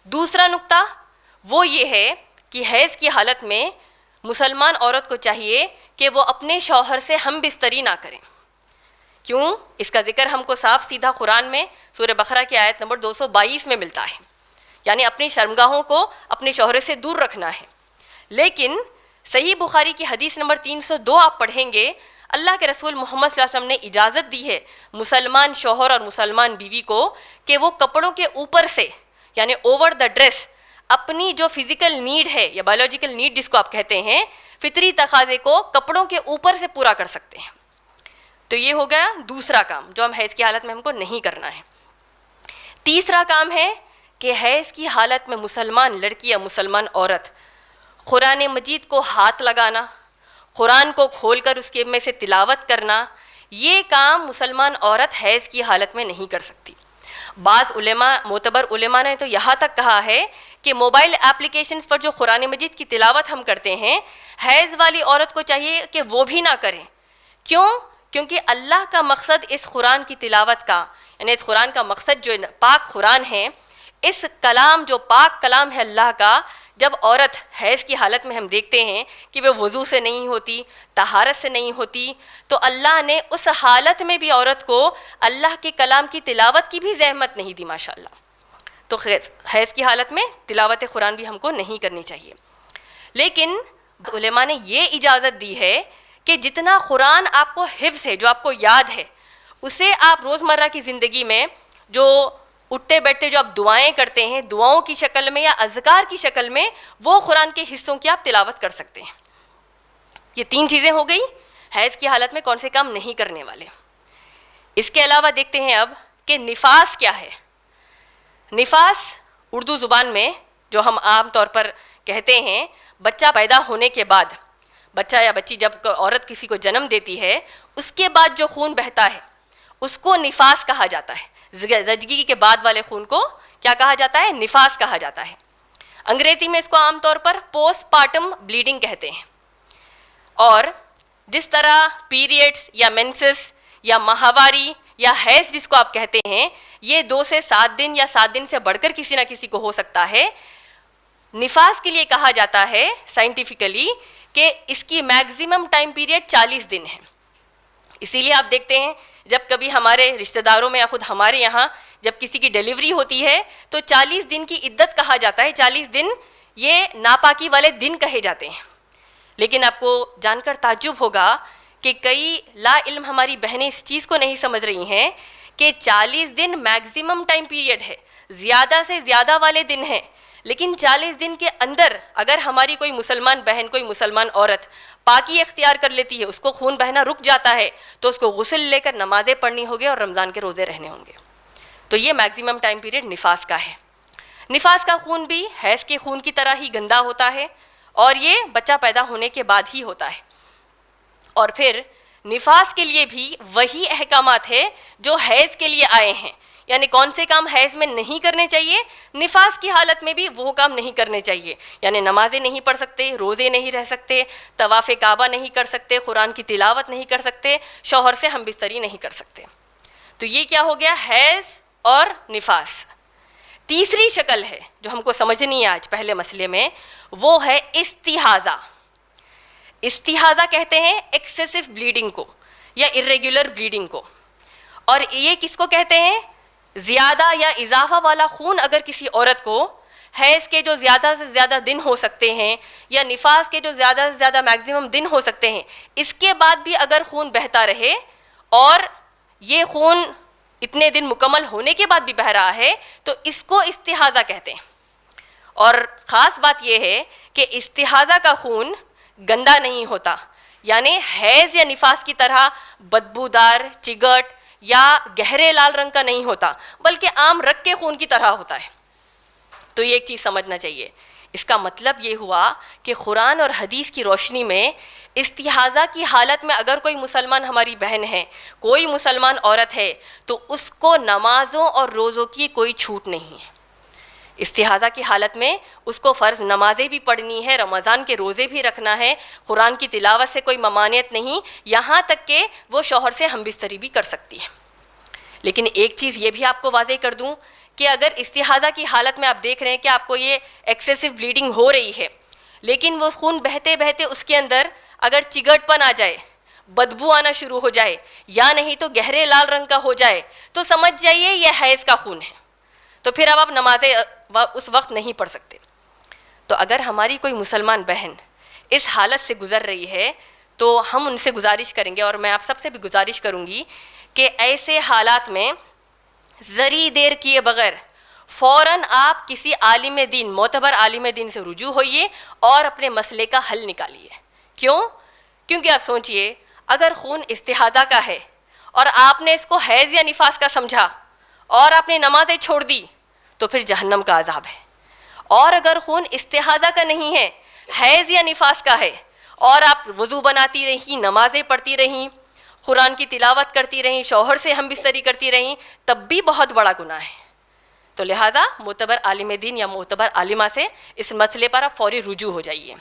دوسرا نقطہ وہ یہ ہے کہ حیض کی حالت میں مسلمان عورت کو چاہیے کہ وہ اپنے شوہر سے ہم بستری نہ کریں. کیوں؟ اس کا ذکر ہم کو صاف سیدھا قرآن میں سورہ بقرہ کی آیت نمبر 222 میں ملتا ہے، یعنی اپنی شرمگاہوں کو اپنے شوہر سے دور رکھنا ہے. لیکن صحیح بخاری کی حدیث نمبر 302 آپ پڑھیں گے، اللہ کے رسول محمد صلی اللہ علیہ وسلم نے اجازت دی ہے مسلمان شوہر اور مسلمان بیوی کو کہ وہ کپڑوں کے اوپر سے، یعنی اوور دا ڈریس، اپنی جو فزیکل نیڈ ہے یا بایولوجیکل نیڈ جس کو آپ کہتے ہیں، فطری تقاضے کو کپڑوں کے اوپر سے پورا کر سکتے ہیں. تو یہ ہو گیا دوسرا کام جو ہم حیض کی حالت میں ہم کو نہیں کرنا ہے. تیسرا کام ہے کہ حیض کی حالت میں مسلمان لڑکی یا مسلمان عورت قرآن مجید کو ہاتھ لگانا، قرآن کو کھول کر اس کے میں سے تلاوت کرنا، یہ کام مسلمان عورت حیض کی حالت میں نہیں کر سکتی. بعض علماء، معتبر علماء نے تو یہاں تک کہا ہے کہ موبائل اپلیکیشنز پر جو قرآن مجید کی تلاوت ہم کرتے ہیں، حیض والی عورت کو چاہیے کہ وہ بھی نہ کریں. کیوں؟ کیونکہ اللہ کا مقصد اس قرآن کی تلاوت کا، یعنی اس قرآن کا مقصد جو پاک قرآن ہے، اس کلام جو پاک کلام ہے اللہ کا، جب عورت حیض کی حالت میں ہم دیکھتے ہیں کہ وہ وضو سے نہیں ہوتی، طہارت سے نہیں ہوتی، تو اللہ نے اس حالت میں بھی عورت کو اللہ کے کلام کی تلاوت کی بھی زحمت نہیں دی ماشاءاللہ. تو حیض کی حالت میں تلاوت قرآن بھی ہم کو نہیں کرنی چاہیے. لیکن علماء نے یہ اجازت دی ہے کہ جتنا قرآن آپ کو حفظ ہے، جو آپ کو یاد ہے، اسے آپ روزمرہ کی زندگی میں جو اٹھتے بیٹھتے جو آپ دعائیں کرتے ہیں، دعاؤں کی شکل میں یا اذکار کی شکل میں، وہ قرآن کے حصوں کی آپ تلاوت کر سکتے ہیں. یہ 3 چیزیں ہو گئی حیض کی حالت میں کون سے کام نہیں کرنے والے. اس کے علاوہ دیکھتے ہیں اب کہ نفاس کیا ہے. نفاس اردو زبان میں جو ہم عام طور پر کہتے ہیں، بچہ پیدا ہونے کے بعد، بچہ یا بچی جب عورت کسی کو جنم دیتی ہے، اس کے بعد جو خون بہتا ہے اس کو نفاس کہا جاتا ہے. زچگی کے بعد والے خون کو کیا کہا جاتا ہے؟ نفاس کہا جاتا ہے. انگریزی میں اس کو عام طور پر پوسٹ پارٹم بلیڈنگ کہتے ہیں. اور جس طرح پیریڈز یا مینسس یا ماہواری یا حیض جس کو آپ کہتے ہیں، یہ 2 سے 7 دن یا 7 دن سے بڑھ کر کسی نہ کسی کو ہو سکتا ہے. نفاس کے لیے کہا جاتا ہے سائنٹیفکلی کہ اس کی میگزیمم ٹائم پیریڈ 40 دن ہے. اسی لیے آپ دیکھتے ہیں جب کبھی ہمارے رشتہ داروں میں یا خود ہمارے یہاں جب کسی کی ڈیلیوری ہوتی ہے تو 40 دن کی عدت کہا جاتا ہے. 40 دن یہ ناپاکی والے دن کہے جاتے ہیں. لیکن آپ کو جان کر تعجب ہوگا کہ کئی لا علم ہماری بہنیں اس چیز کو نہیں سمجھ رہی ہیں کہ 40 دن میگزیمم ٹائم پیریڈ ہے، زیادہ سے زیادہ والے دن ہیں. لیکن 40 دن کے اندر اگر ہماری کوئی مسلمان بہن، کوئی مسلمان عورت پاکی اختیار کر لیتی ہے، اس کو خون بہنا رک جاتا ہے، تو اس کو غسل لے کر نمازیں پڑھنی ہوگی اور رمضان کے روزے رہنے ہوں گے. تو یہ میگزیمم ٹائم پیریڈ نفاس کا ہے. نفاس کا خون بھی حیض کے خون کی طرح ہی گندا ہوتا ہے اور یہ بچہ پیدا ہونے کے بعد ہی ہوتا ہے. اور پھر نفاس کے لیے بھی وہی احکامات ہیں جو حیض کے لیے آئے ہیں. یعنی کون سے کام حیض میں نہیں کرنے چاہیے، نفاس کی حالت میں بھی وہ کام نہیں کرنے چاہیے. یعنی نمازیں نہیں پڑھ سکتے، روزے نہیں رہ سکتے، طواف کعبہ نہیں کر سکتے، قرآن کی تلاوت نہیں کر سکتے، شوہر سے ہم بستری نہیں کر سکتے. تو یہ کیا ہو گیا؟ حیض اور نفاس. تیسری شکل ہے جو ہم کو سمجھنی ہے آج پہلے مسئلے میں، وہ ہے استحاضہ. استحاضہ کہتے ہیں ایکسیسو بلیڈنگ کو یا irregular بلیڈنگ کو. اور یہ کس کو کہتے ہیں؟ زیادہ یا اضافہ والا خون اگر کسی عورت کو حیض کے جو زیادہ سے زیادہ دن ہو سکتے ہیں یا نفاس کے جو زیادہ سے زیادہ میگزیمم دن ہو سکتے ہیں، اس کے بعد بھی اگر خون بہتا رہے اور یہ خون اتنے دن مکمل ہونے کے بعد بھی بہہ رہا ہے، تو اس کو استحاضہ کہتے ہیں. اور خاص بات یہ ہے کہ استحاضہ کا خون گندا نہیں ہوتا، یعنی حیض یا نفاس کی طرح بدبودار، چگٹ یا گہرے لال رنگ کا نہیں ہوتا، بلکہ عام رگ کے خون کی طرح ہوتا ہے. تو یہ ایک چیز سمجھنا چاہیے. اس کا مطلب یہ ہوا کہ قرآن اور حدیث کی روشنی میں استحاضہ کی حالت میں اگر کوئی مسلمان ہماری بہن ہے، کوئی مسلمان عورت ہے، تو اس کو نمازوں اور روزوں کی کوئی چھوٹ نہیں ہے. استحاضہ کی حالت میں اس کو فرض نمازیں بھی پڑھنی ہے، رمضان کے روزے بھی رکھنا ہے، قرآن کی تلاوت سے کوئی ممانعت نہیں، یہاں تک کہ وہ شوہر سے ہم بستری بھی کر سکتی ہے. لیکن ایک چیز یہ بھی آپ کو واضح کر دوں کہ اگر استحاضہ کی حالت میں آپ دیکھ رہے ہیں کہ آپ کو یہ ایکسیسو بلیڈنگ ہو رہی ہے، لیکن وہ خون بہتے بہتے اس کے اندر اگر چگٹ پن آ جائے، بدبو آنا شروع ہو جائے، یا نہیں تو گہرے لال رنگ کا ہو جائے، تو سمجھ جائیے یہ حیض کا خون ہے، تو پھر اب آپ نمازیں اس وقت نہیں پڑھ سکتے۔ تو اگر ہماری کوئی مسلمان بہن اس حالت سے گزر رہی ہے تو ہم ان سے گزارش کریں گے، اور میں آپ سب سے بھی گزارش کروں گی کہ ایسے حالات میں ذری دیر کیے بغیر فوراً آپ کسی عالم دین، معتبر عالم دین سے رجوع ہوئیے اور اپنے مسئلے کا حل نکالیے۔ کیوں؟ کیونکہ آپ سوچئے، اگر خون استحاضہ کا ہے اور آپ نے اس کو حیض یا نفاس کا سمجھا اور آپ نے نمازیں چھوڑ دی تو پھر جہنم کا عذاب ہے، اور اگر خون استحاضہ کا نہیں ہے، حیض یا نفاس کا ہے، اور آپ وضو بناتی رہیں، نمازیں پڑھتی رہیں، قرآن کی تلاوت کرتی رہیں، شوہر سے ہم بستری کرتی رہیں، تب بھی بہت بڑا گناہ ہے۔ تو لہٰذا معتبر عالم دین یا معتبر عالمہ سے اس مسئلے پر آپ فوری رجوع ہو جائیے۔